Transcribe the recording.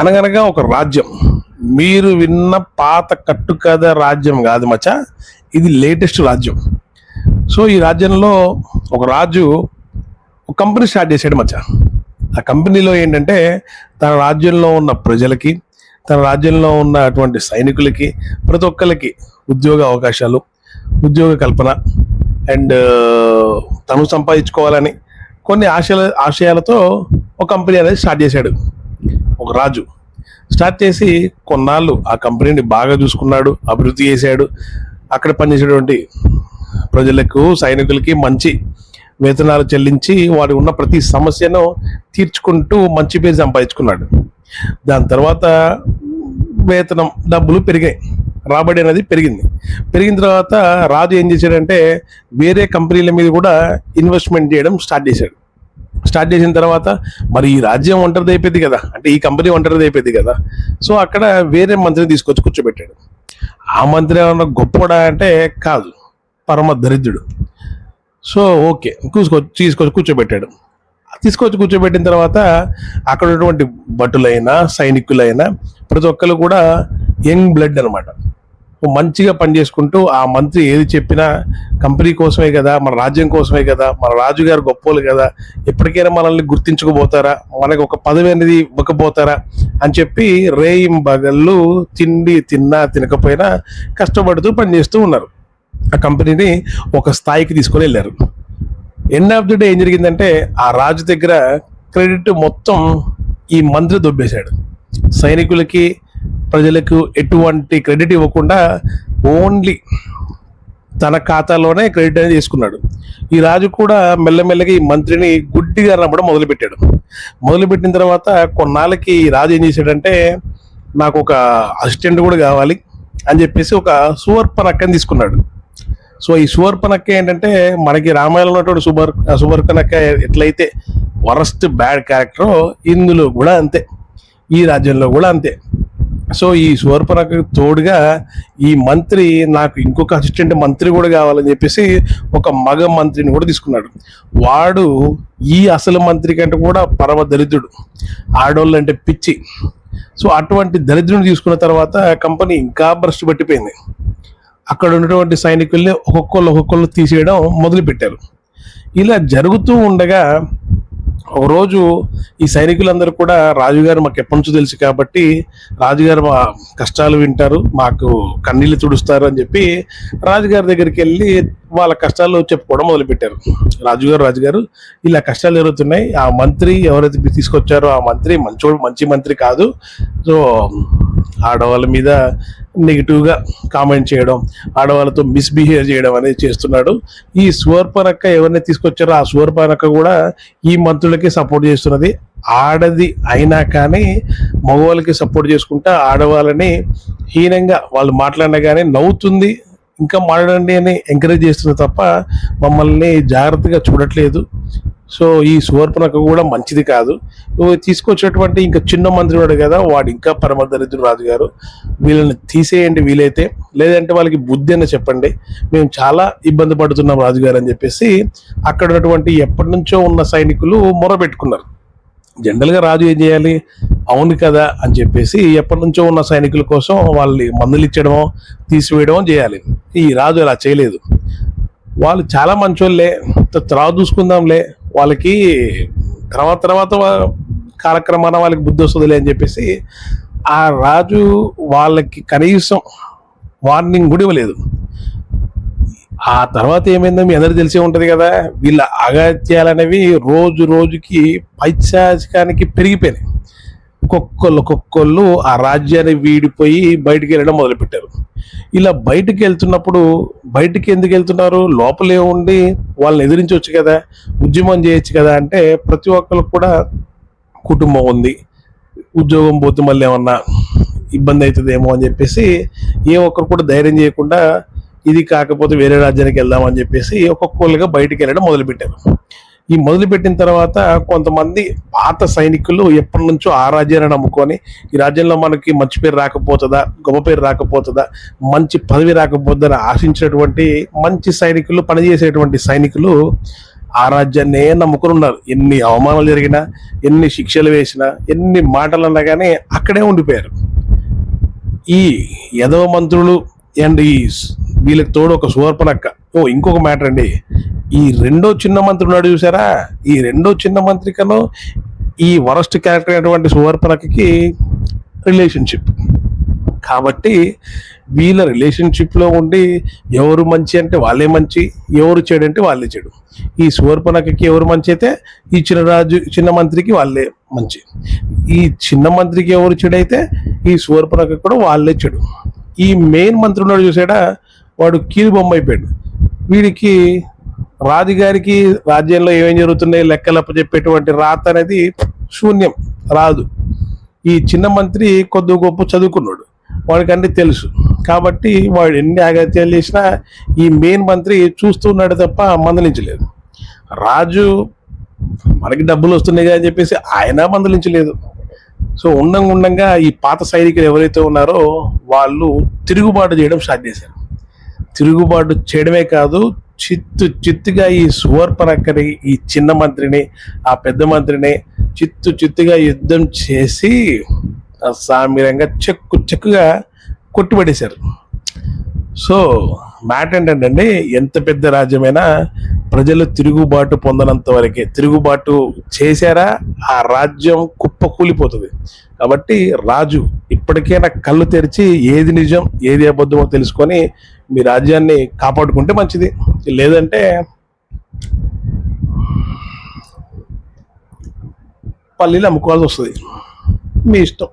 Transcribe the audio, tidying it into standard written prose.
అనగనగా ఒక రాజ్యం. మీరు విన్న పాత కట్టుకథ రాజ్యం కాదు మచ్చా, ఇది లేటెస్ట్ రాజ్యం. సో ఈ రాజ్యంలో ఒక రాజు ఒక కంపెనీ స్టార్ట్ చేశాడు మచ్చా. ఆ కంపెనీలో ఏంటంటే తన రాజ్యంలో ఉన్న ప్రజలకి, తన రాజ్యంలో ఉన్న అటువంటి సైనికులకి, ప్రతి ఒక్కరికి ఉద్యోగ అవకాశాలు, ఉద్యోగ కల్పన అండ్ తను సంపాదించుకోవాలని కొన్ని ఆశయాలతో ఒక కంపెనీ అనేది స్టార్ట్ చేశాడు ఒక రాజు. స్టార్ట్ చేసి కొన్నాళ్ళు ఆ కంపెనీని బాగా చూసుకున్నాడు, అభివృద్ధి చేశాడు. అక్కడ పనిచేసేటువంటి ప్రజలకు, సైనికులకి మంచి వేతనాలు చెల్లించి వారికి ఉన్న ప్రతి సమస్యను తీర్చుకుంటూ మంచి పేరు సంపాదించుకున్నాడు. దాని తర్వాత వేతనం, డబ్బులు పెరిగాయి, రాబడి అనేది పెరిగింది. పెరిగిన తర్వాత రాజు ఏం చేశాడంటే వేరే కంపెనీల మీద కూడా ఇన్వెస్ట్మెంట్ చేయడం స్టార్ట్ చేశాడు. స్టార్ట్ చేసిన తర్వాత మరి ఈ రాజ్యం ఒంటరిది అయిపోయింది కదా, అంటే ఈ కంపెనీ ఒంటరిది అయిపోయింది కదా. సో అక్కడ వేరే మంత్రిని తీసుకొచ్చి కూర్చోబెట్టాడు. ఆ మంత్రి ఏమన్నా గొప్పడా అంటే కాదు, పరమ దరిద్రుడు. సో ఓకే, తీసుకొచ్చి కూర్చోబెట్టిన తర్వాత అక్కడ ఉన్నటువంటి భటులైనా సైనికులైనా ప్రతి ఒక్కరు కూడా యంగ్ బ్లడ్ అనమాట. మంచిగా పనిచేసుకుంటూ ఆ మంత్రి ఏది చెప్పినా కంపెనీ కోసమే కదా, మన రాజ్యం కోసమే కదా, మన రాజుగారు గొప్పోలు కదా, ఎప్పటికైనా మనల్ని గుర్తించుకుపోతారా, మనకు ఒక పదవి అనేది ఇవ్వకపోతారా అని చెప్పి రేయింబగళ్ళు తిండి తిన్నా తినకపోయినా కష్టపడుతూ పనిచేస్తూ ఉన్నారు. ఆ కంపెనీని ఒక స్థాయికి తీసుకొని వెళ్ళారు. ఎండ్ ఆఫ్ ది డే ఏం జరిగిందంటే ఆ రాజు దగ్గర క్రెడిట్ మొత్తం ఈ మంత్రి దొబ్బేశాడు. సైనికులకి, ప్రజలకు ఎటువంటి క్రెడిట్ ఇవ్వకుండా ఓన్లీ తన ఖాతాలోనే క్రెడిట్ అనేది చేసుకున్నాడు. ఈ రాజు కూడా మెల్లమెల్లగా ఈ మంత్రిని గుడ్డిగా నమ్మడం మొదలుపెట్టిన తర్వాత కొన్నాళ్ళకి ఈ రాజు ఏం చేశాడంటే నాకు ఒక అసిస్టెంట్ కూడా కావాలి అని చెప్పేసి ఒక శూర్పణఖని తీసుకున్నాడు. సో ఈ శూర్పణఖ ఏంటంటే మనకి రామాయణంలో ఉన్నటువంటి శూర్పణఖ ఎట్లయితే వరస్ట్ బ్యాడ్ క్యారెక్టరో ఇందులో కూడా అంతే, ఈ రాజ్యంలో కూడా అంతే. సో ఈ శూర్పణఖ తోడుగా ఈ మంత్రి నాకు ఇంకొక అసిస్టెంట్ మంత్రి కూడా కావాలని చెప్పేసి ఒక మగ మంత్రిని కూడా తీసుకున్నాడు. వాడు ఈ అసలు మంత్రి కంటే కూడా పరమ దరిద్రుడు, ఆడోళ్ళు అంటే పిచ్చి. సో అటువంటి దరిద్రుని తీసుకున్న తర్వాత కంపెనీ ఇంకా భ్రష్టు పట్టిపోయింది. అక్కడ ఉన్నటువంటి సైనికుల్ని ఒక్కొక్కళ్ళు తీసేయడం మొదలుపెట్టారు. ఇలా జరుగుతూ ఉండగా ఒకరోజు ఈ సైనికులందరూ కూడా రాజుగారు మాకు ఎప్పటి నుంచో తెలుసు కాబట్టి రాజుగారు మా కష్టాలు వింటారు, మాకు కన్నీళ్ళు తుడుస్తారు అని చెప్పి రాజుగారి దగ్గరికి వెళ్ళి వాళ్ళ కష్టాలు చెప్పుకోవడం మొదలుపెట్టారు. రాజుగారు ఇలా కష్టాలు జరుగుతున్నాయి, ఆ మంత్రి ఎవరైతే మీరు తీసుకొచ్చారో ఆ మంత్రి మంచి మంత్రి కాదు. సో ఆడవాళ్ళ మీద నెగిటివ్గా కామెంట్ చేయడం, ఆడవాళ్ళతో మిస్బిహేవ్ చేయడం అనేది చేస్తున్నాడు. ఈ శూర్పణఖ ఎవరిని తీసుకొచ్చారో ఆ శూర్పణఖ కూడా ఈ మంత్రులకి సపోర్ట్ చేస్తున్నది. ఆడది అయినా కానీ మగవాళ్ళకి సపోర్ట్ చేసుకుంటా ఆడవాళ్ళని హీనంగా వాళ్ళు మాట్లాడినా కానీ నవ్వుతుంది, ఇంకా మాట్లాడండి అని ఎంకరేజ్ చేస్తుంది తప్ప మమ్మల్ని జాగ్రత్తగా చూడట్లేదు. సో ఈ శూర్పణఖ కూడా మంచిది కాదు. తీసుకొచ్చేటువంటి ఇంకా చిన్న మంత్రి వాడు కదా, వాడు ఇంకా పరమ దరిద్రుడు రాజుగారు, వీళ్ళని తీసేయండి వీలైతే, లేదంటే వాళ్ళకి బుద్ధి అని చెప్పండి, మేము చాలా ఇబ్బంది పడుతున్నాం రాజుగారు అని చెప్పేసి అక్కడ ఉన్నటువంటి ఎప్పటి నుంచో ఉన్న సైనికులు మొరబెట్టుకున్నారు. జనరల్గా రాజు ఏం చేయాలి, అవును కదా అని చెప్పేసి ఎప్పటి నుంచో ఉన్న సైనికుల కోసం వాళ్ళని మందులు ఇచ్చడమో తీసివేయడమో చేయాలి. ఈ రాజు అలా చేయలేదు. వాళ్ళు చాలా మంచోళ్ళే, తర్వాత చూసుకుందాంలే, వాళ్ళకి తర్వాత కాలక్రమాన వాళ్ళకి బుద్ధి వస్తుందిలే అని చెప్పేసి ఆ రాజు వాళ్ళకి కనీసం వార్నింగ్ కూడా ఇవ్వలేదు. ఆ తర్వాత ఏమైందో మీ అందరికీ తెలిసే ఉంటది కదా, వీళ్ళ అగత్యాలనేవి రోజు రోజుకి పైశాచికానికి పెరిగిపోయినాయి. ఒక్కొక్కళ్ళు ఆ రాజ్యాన్ని వీడిపోయి బయటికి వెళ్ళడం మొదలుపెట్టారు. ఇలా బయటికి వెళ్తున్నప్పుడు బయటికి ఎందుకు వెళ్తున్నారు, లోపలే ఉండి వాళ్ళని ఎదిరించవచ్చు కదా, ఉద్యమం చేయొచ్చు కదా అంటే ప్రతి ఒక్కరికి కూడా కుటుంబం ఉంది, ఉద్యోగం పోతే మళ్ళీ ఏమన్నా ఇబ్బంది అవుతుందేమో అని చెప్పేసి ఏ ఒక్కరు కూడా ధైర్యం చేయకుండా ఇది కాకపోతే వేరే రాజ్యానికి వెళ్దామని చెప్పేసి ఒక్కొక్కరుగా బయటికి వెళ్ళడం మొదలుపెట్టారు. ఈ మొదలుపెట్టిన తర్వాత కొంతమంది పాత సైనికులు ఎప్పటి నుంచో ఆ రాజ్యాన్ని నమ్ముకొని ఈ రాజ్యంలో మనకి మంచి పేరు రాకపోతుందా, గొప్ప పేరు రాకపోతుందా, మంచి పదవి రాకపోతుందని ఆశించినటువంటి మంచి సైనికులు, పనిచేసేటువంటి సైనికులు ఆ రాజ్యాన్నే నమ్ముకుని ఉన్నారు. ఎన్ని అవమానాలు జరిగినా, ఎన్ని శిక్షలు వేసినా, ఎన్ని మాటలు అన్నా కానీ అక్కడే ఉండిపోయారు. ఈ యదవ మంత్రులు అండ్ వీళ్ళకి తోడు ఒక శూర్పణఖ. ఇంకొక మ్యాటర్ అండి, ఈ రెండో చిన్న మంత్రి ఉన్నాడు చూసారా, ఈ రెండో చిన్న మంత్రికను ఈ వరస్ట్ క్యారెక్టర్ అయినటువంటి శూర్పణఖకి రిలేషన్షిప్. కాబట్టి వీళ్ళ రిలేషన్షిప్లో ఉండి ఎవరు మంచి అంటే వాళ్ళే మంచి, ఎవరు చెడు అంటే వాళ్ళే చెడు. ఈ శూర్పణఖకి ఎవరు మంచి అయితే ఈ చిన్న మంత్రికి వాళ్ళే మంచి, ఈ చిన్న మంత్రికి ఎవరు చెడు అయితే ఈ శూర్పణఖకి కూడా వాళ్ళే చెడు. ఈ మెయిన్ మంత్రి ఉన్నాడు చూసాడా, వాడు కీలు బొమ్మ అయిపోయాడు. వీడికి రాజుగారికి రాజ్యంలో ఏమేం జరుగుతున్నాయి లెక్కలప్ప చెప్పేటువంటి రాత అనేది శూన్యం, రాదు. ఈ చిన్న మంత్రి కొద్ది గొప్ప చదువుకున్నాడు, వాడికి అన్ని తెలుసు. కాబట్టి వాడు ఎన్ని అగత్యాలు చేసినా ఈ మెయిన్ మంత్రి చూస్తున్నాడు తప్ప మందలించలేదు. రాజు మనకి డబ్బులు వస్తున్నాయి కదా అని చెప్పేసి ఆయన మందలించలేదు. సో ఉండంగా ఈ పాత సైనికులు ఎవరైతే ఉన్నారో వాళ్ళు తిరుగుబాటు చేయడం స్టార్ట్ చేశారు. తిరుగుబాటు చేయడమే కాదు, చిత్తుగా ఈ శూర్పణఖని, ఈ చిన్న మంత్రిని, ఆ పెద్ద మంత్రిని చిత్తుగా యుద్ధం చేసి సామిరంగా చెక్కుగా కొట్టుబడేశారు. సో మ్యాటర్ ఏంటంటే, ఎంత పెద్ద రాజ్యమైనా ప్రజలు తిరుగుబాటు పొందనంత వరకే, తిరుగుబాటు చేశారా ఆ రాజ్యం కుప్ప కూలిపోతుంది. కాబట్టి రాజు ఇప్పటికైనా కళ్ళు తెరిచి ఏది నిజం ఏది అబద్ధమో తెలుసుకొని మీ రాజ్యాన్ని కాపాడుకుంటే మంచిది. లేదంటే పల్లీలు అమ్ముకోవాల్సి వస్తుంది, మీ ఇష్టం.